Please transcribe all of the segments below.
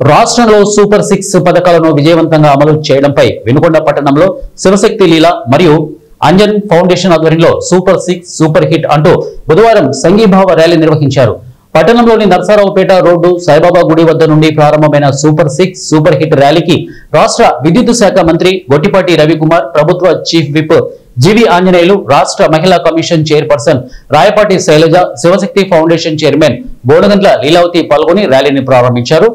రాష్ట్రంలో సూపర్ 6 పథకాలను విజయవంతంగా అమలు చేయడంపై వినుకొండ పట్టణంలో శివశక్తి లీల మరియు అంజన్ ఫౌండేషన్ ఆధ్వర్యంలో సూపర్ 6 సూపర్ హిట్ అంటూ బుధవారం సంఘీభావ ర్యాలీ నిర్వహించారు. పట్టణంలోని నర్సారావుపేట రోడ్డు సాయిబాబా గుడి వద్ద నుండి ప్రారంభమైన సూపర్ 6 సూపర్ హిట్ ర్యాలీకి రాష్ట్ర విద్యుత్ శాఖ మంత్రి గొట్టిపాటి రవికుమార్, ప్రభుత్వ చీఫ్ విప్ జీవి ఆంజనేయులు, రాష్ట్ర మహిళా commission chairperson Rayapati Sailaja, Shivashakti foundation chairman Bonagantla Leelavathi పాల్గొని ర్యాలీని ప్రారంభించారు.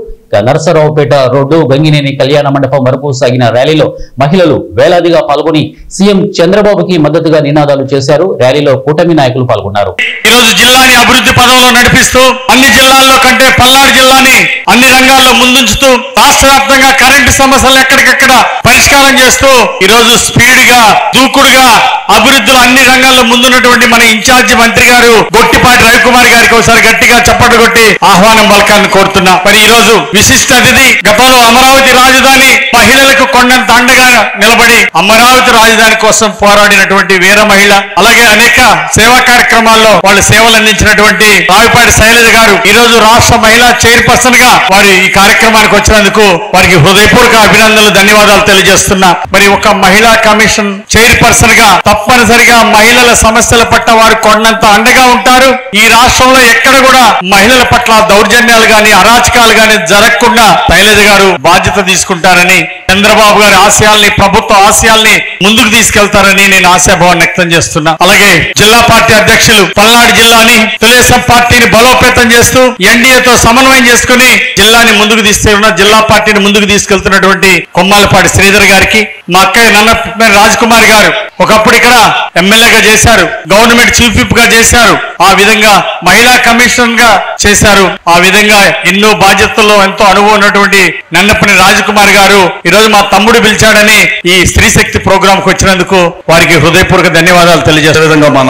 నర్సరావుపేట రోడ్డు గంగినేని కళ్యాణ మండపం వరకు సాగిన ర్యాలీలో మహిళలు వేలాదిగా పాల్గొని సీఎం చంద్రబాబుకి మద్దతుగా నినాదాలు చేశారు. ర్యాలీలో కూటమి నాయకులు పాల్గొన్నారు. ఈ రోజు జిల్లాని అభివృద్ధి పదంలో నడిపిస్తూ అన్ని జిల్లాల్లో కంటే పల్నాడు జిల్లాని అన్ని రంగాల్లో ముందుంచుతూ రాష్ట్ర వ్యాప్తంగా కరెంటు సమస్యలు ఎక్కడికక్కడ పరిష్కారం చేస్తూ ఈ రోజు స్పీడ్ గా దూకుడుగా అభివృద్ధిలో అన్ని రంగాల్లో ముందున్నటువంటి మన ఇన్ఛార్జి మంత్రి గారు గొట్టిపాటి రవికుమార్ గారికి ఒకసారి గట్టిగా చప్పట్లు కొట్టి ఆహ్వానం పలకాలని కోరుతున్నా. మరి ఈ రోజు విశిష్ట అతిథి, గతంలో అమరావతి రాజధాని మహిళలకు కొండంత అండగా నిలబడి అమరావతి రాజధాని కోసం పోరాడినటువంటి వీర మహిళ, అలాగే అనేక సేవా కార్యక్రమాల్లో వాళ్ళు సేవలు అందించినటువంటి రావిపాటి శైలజ గారు ఈ రోజు రాష్ట్ర మహిళా చైర్పర్సన్ గా వారు ఈ కార్యక్రమానికి వచ్చినందుకు వారికి హృదయపూర్వక అభినందనలు, ధన్యవాదాలు తెలియజేస్తున్నా. మరి ఒక మహిళా కమిషన్ చైర్పర్సన్ గా తప్పనిసరిగా మహిళల సమస్యల పట్ల వారు కొండంత అండగా ఉంటారు. ఈ రాష్ట్రంలో ఎక్కడ కూడా మహిళల పట్ల దౌర్జన్యాలు గాని అరాచకాలు గాని జరగకుండా శైలజ గారు బాధ్యత తీసుకుంటారని, చంద్రబాబు గారి ఆశయాల్ని, ప్రభుత్వ ఆశయాల్ని ముందుకు తీసుకెళ్తారని నేను ఆశాభావం వ్యక్తం చేస్తున్నా. అలాగే జిల్లా పార్టీ అధ్యక్షులు పల్నాడు జిల్లాని తెలుగుదేశం పార్టీని బలోపేతం చేస్తూ ఎన్డీఏతో సమన్వయం చేసుకుని జిల్లాని ముందుకు తీసుకెళ్తున్న జిల్లా పార్టీని ముందుకు తీసుకెళ్తున్నటువంటి కొమ్మాలపాటి శ్రీధర్ గారికి, మా అక్కయ్య నన్నపనేని రాజకుమారి గారు ఒకప్పుడు ఇక్కడ ఎమ్మెల్యేగా చేశారు, గవర్నమెంట్ చీఫ్ విప్ గా చేశారు, ఆ విధంగా మహిళా కమిషన్ గా చేశారు. ఆ విధంగా ఎన్నో బాధ్యతల్లో ఎంతో అనుభవం ఉన్నటువంటి నన్నపనేని రాజకుమారి గారు ఈ రోజు మా తమ్ముడు పిలిచాడని ఈ స్త్రీ శక్తి ప్రోగ్రామ్ కు వచ్చినందుకు వారికి హృదయపూర్వక ధన్యవాదాలు తెలియజేసే విధంగా మన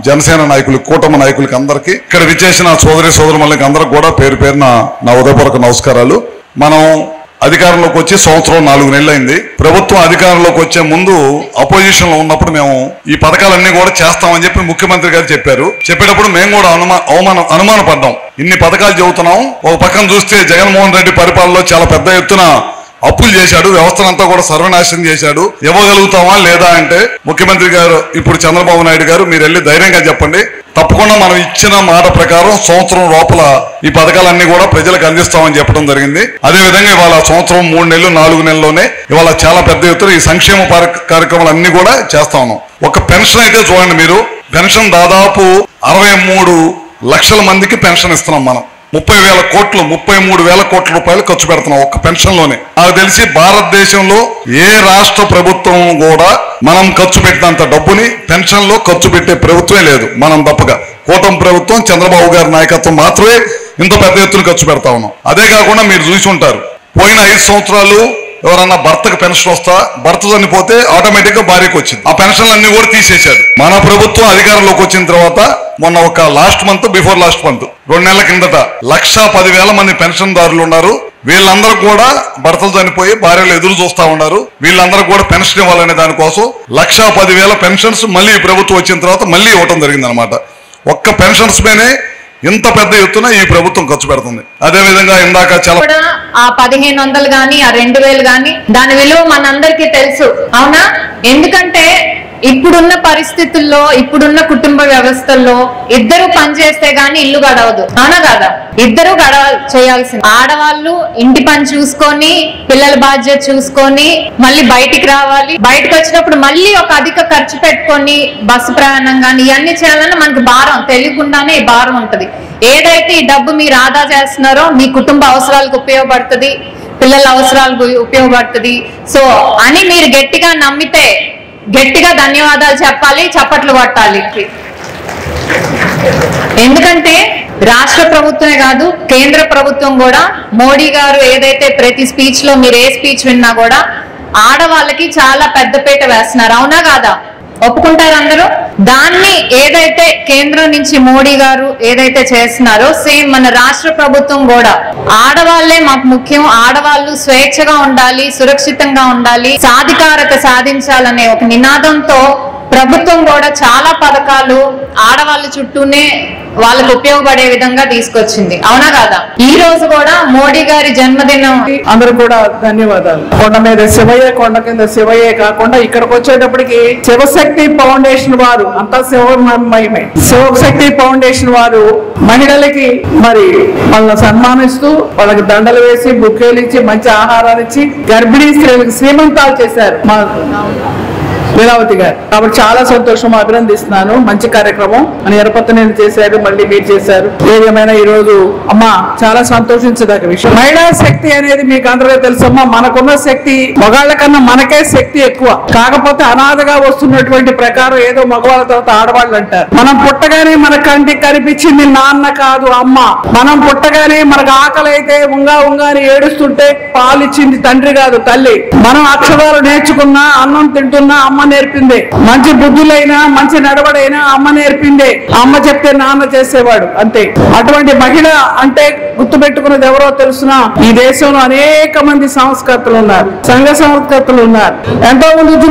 జనసేన నాయకులు, కూటమి నాయకులకి అందరికీ, ఇక్కడ విచ్చేసిన సోదరులకి అందరికి కూడా పేరు పేరున నా హృదయపూర్వక నమస్కారాలు. మనం అధికారంలోకి వచ్చి సంవత్సరం 4 నెలలు అయింది. ప్రభుత్వం అధికారంలోకి వచ్చే ముందు అపోజిషన్ లో ఉన్నప్పుడు మేము ఈ పథకాలన్నీ కూడా చేస్తామని చెప్పి ముఖ్యమంత్రి గారు చెప్పేటప్పుడు మేము కూడా అనుమానపడ్డాం. ఇన్ని పథకాలు చెబుతున్నాం, ఒక పక్కన చూస్తే జగన్మోహన్ రెడ్డి పరిపాలనలో చాలా పెద్ద ఎత్తున అప్పులు చేశాడు, వ్యవస్థనంతా కూడా సర్వనాశనం చేశాడు, ఇవ్వగలుగుతామా లేదా అంటే ముఖ్యమంత్రి గారు ఇప్పుడు చంద్రబాబు నాయుడు గారు మీరు వెళ్ళి ధైర్యంగా చెప్పండి, తప్పకుండా మనం ఇచ్చిన మాట ప్రకారం సంవత్సరం లోపల ఈ పథకాలన్నీ కూడా ప్రజలకు అందిస్తామని చెప్పడం జరిగింది. అదేవిధంగా ఇవాళ సంవత్సరం 3 నెలలు 4 నెలల్లోనే ఇవాళ చాలా పెద్ద ఎత్తున ఈ సంక్షేమ కార్యక్రమాలు అన్ని కూడా చేస్తా ఉన్నాం. ఒక పెన్షన్ అయితే చూడండి మీరు, పెన్షన్ దాదాపు 63 లక్షల మందికి పెన్షన్ ఇస్తున్నాం. మనం 33,000 కోట్ల రూపాయలు ఖర్చు పెడుతున్నాం ఒక్క పెన్షన్ లోనే. నాకు తెలిసి భారతదేశంలో ఏ రాష్ట్ర ప్రభుత్వం కూడా మనం ఖర్చు పెట్టినంత డబ్బుని పెన్షన్ లో ఖర్చు పెట్టే ప్రభుత్వమే లేదు, మనం తప్పగా. కూటమి ప్రభుత్వం చంద్రబాబు గారి నాయకత్వం మాత్రమే ఇంత పెద్ద ఎత్తున ఖర్చు పెడతా ఉన్నాం. అదే కాకుండా మీరు చూసి ఉంటారు, పోయిన 5 సంవత్సరాలు ఎవరన్నా భర్తకు పెన్షన్ వస్తా, భర్త చనిపోతే ఆటోమేటిక్ గా భార్యకు వచ్చింది. ఆ పెన్షన్లన్నీ కూడా తీసేశాడు. మన ప్రభుత్వం అధికారంలోకి వచ్చిన తర్వాత మొన్న ఒక బిఫోర్ లాస్ట్ మంత్ 2 నెలల కిందట 1,10,000 మంది పెన్షన్ దారులు ఉన్నారు. వీళ్ళందరూ కూడా భర్తలు చనిపోయి భార్యలు ఎదురు చూస్తా ఉన్నారు. వీళ్ళందరూ కూడా పెన్షన్ ఇవ్వాలనే దానికోసం 1,10,000 పెన్షన్స్ మళ్ళీ ప్రభుత్వం వచ్చిన తర్వాత మళ్ళీ ఇవ్వటం జరిగింది అనమాట. ఒక్క పెన్షన్స్ మీనే ఇంత పెద్ద ఎత్తున ఈ ప్రభుత్వం ఖర్చు పెడుతుంది. అదే విధంగా ఇందాక చాలా ఆ 1,500 గాని ఆ 2,000 గాని దాని విలువ మనందరికీ తెలుసు, అవునా? ఎందుకంటే ఇప్పుడున్న పరిస్థితుల్లో, ఇప్పుడున్న కుటుంబ వ్యవస్థల్లో ఇద్దరు పనిచేస్తే గాని ఇల్లు గడవదు, అవునా కాదా? ఇద్దరు చేయాల్సింది. ఆడవాళ్ళు ఇంటి పని చూసుకొని, పిల్లల బాధ్యత చూసుకొని మళ్ళీ బయటికి రావాలి. బయటకు వచ్చినప్పుడు మళ్ళీ ఒక అధిక ఖర్చు పెట్టుకొని బస్సు ప్రయాణం గాని ఇవన్నీ చేయాలన్నా మనకు భారం, తెలియకుండానే ఈ భారం ఉంటది. ఏదైతే ఈ డబ్బు మీరు ఆదా చేస్తున్నారో మీ కుటుంబ అవసరాలకు ఉపయోగపడుతుంది, పిల్లల అవసరాలకు ఉపయోగపడుతుంది. సో అని మీరు గట్టిగా నమ్మితే గట్టిగా ధన్యవాదాలు చెప్పాలి, చప్పట్లు కొట్టాలి. ఎందుకంటే రాష్ట్ర ప్రభుత్వమే కాదు, కేంద్ర ప్రభుత్వం కూడా, మోడీ గారు ఏదైతే ప్రతి స్పీచ్ లో మీరు ఏ స్పీచ్ విన్నా కూడా ఆడవాళ్ళకి చాలా పెద్దపీట వేస్తున్నారు, అవునా కాదా? ఒప్పుకుంటారు అందరూ? దాన్ని ఏదైతే కేంద్రం నుంచి మోడీ గారు ఏదైతే చేస్తున్నారో సేమ్ మన రాష్ట్ర ప్రభుత్వం కూడా ఆడవాళ్లే మాకు ముఖ్యం, ఆడవాళ్ళు స్వేచ్ఛగా ఉండాలి, సురక్షితంగా ఉండాలి, సాధికారత సాధించాలనే ఒక నినాదంతో ప్రభుత్వం కూడా చాలా పథకాలు ఆడవాళ్ళ చుట్టూనే వాళ్ళకు ఉపయోగపడే విధంగా తీసుకొచ్చింది, అవునా కాదా? ఈ రోజు కూడా మోడీ గారి జన్మదినం. అందరూ కూడా ధన్యవాదాలు. కొండ మీద శివయ్య, కొండ కింద శివయ్యే కాకుండా ఇక్కడికి వచ్చేటప్పటికి శివశక్తి ఫౌండేషన్ వారు, అంతా శివమయమే, శివశక్తి ఫౌండేషన్ వారు మహిళలకి మరి వాళ్ళని సన్మానిస్తూ వాళ్ళకి దండలు వేసి బుక్కేలు ఇచ్చి మంచి ఆహారాలు ఇచ్చి గర్భిణీ స్త్రీలకు శ్రీమంతాలు చేశారు మా లీలావతి గారు. కాబట్టి చాలా సంతోషం, అభినందిస్తున్నాను. మంచి కార్యక్రమం అని ఎరపత్తనేని చేశారు, మళ్ళీ మీరు చేశారు. ఏదేమైనా ఈ రోజు అమ్మ చాలా సంతోషించదగ్గ విషయం. మహిళా శక్తి అనేది మీకు అందరికీ తెలుసమ్మా. మనకున్న శక్తి మగాళ్ళ కన్నా మనకే శక్తి ఎక్కువ. కాకపోతే అనాథగా వస్తున్నటువంటి ప్రకారం ఏదో మగవాళ్ళ తర్వాత ఆడవాళ్ళు అంటారు. మనం పుట్టగానే మన కంటికి కనిపించింది నాన్న కాదు అమ్మ. మనం పుట్టగానే మనకు ఆకలి అయితే ఉంగా అని ఏడుస్తుంటే పాలిచ్చింది తండ్రి కాదు తల్లి. మనం అక్షరాలు నేర్చుకున్నా, అన్నం తింటున్నా అమ్మ నేర్పిందే. మంచి బుద్ధులైనా మంచి నడవడైనా అమ్మ నేర్పిందే. అమ్మ చెప్తే నాన్న చేసేవాడు, అంతే. అటువంటి మహిళ అంటే గుర్తుపెట్టుకున్నది ఎవరో తెలుసునా? ఈ దేశంలో అనేక మంది సంస్కర్తలు ఉన్నారు, సంఘ సంస్కర్తలు ఉన్నారు. ఎంతో మంది